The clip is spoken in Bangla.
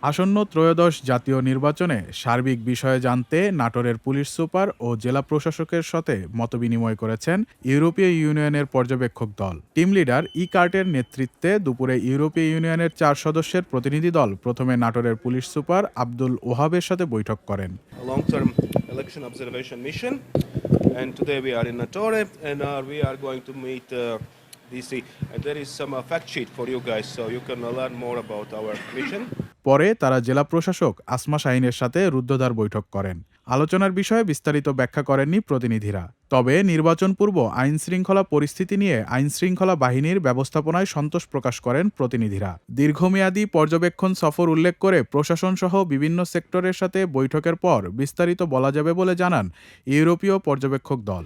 আসন্ন ত্রয়োদশ জাতীয় নির্বাচনে সার্বিক বিষয়ে জানতে নাটোরের পুলিশ সুপার ও জেলা প্রশাসকের সাথে মতবিনিময় করেছেন ইউরোপীয় ইউনিয়নের পর্যবেক্ষক দল। টিম লিডার কার্টের নেতৃত্বে দুপুরে ইউরোপীয় ইউনিয়নের 4 সদস্যের প্রতিনিধি দল প্রথমে নাটোরের পুলিশ সুপার আব্দুল ওহাবের সাথে বৈঠক করেন। Long-term election observation mission, and today we are in Natore, and we are going to meet DC. And there is some fact sheet for you guys, so you can learn more about our mission. পরে তারা জেলা প্রশাসক আসমা শাহিনের সাথে রুদ্ধদ্বার বৈঠক করেন। আলোচনার বিষয়ে বিস্তারিত ব্যাখ্যা করেননি প্রতিনিধিরা। তবে নির্বাচন পূর্ব আইন শৃঙ্খলা পরিস্থিতি নিয়ে আইন শৃঙ্খলা বাহিনীর ব্যবস্থাপনায় সন্তোষ প্রকাশ করেন প্রতিনিধিরা। দীর্ঘমেয়াদী পর্যবেক্ষণ সফর উল্লেখ করে প্রশাসন সহ বিভিন্ন সেক্টরের সাথে বৈঠকের পর বিস্তারিত বলা যাবে বলে জানান ইউরোপীয় পর্যবেক্ষক দল।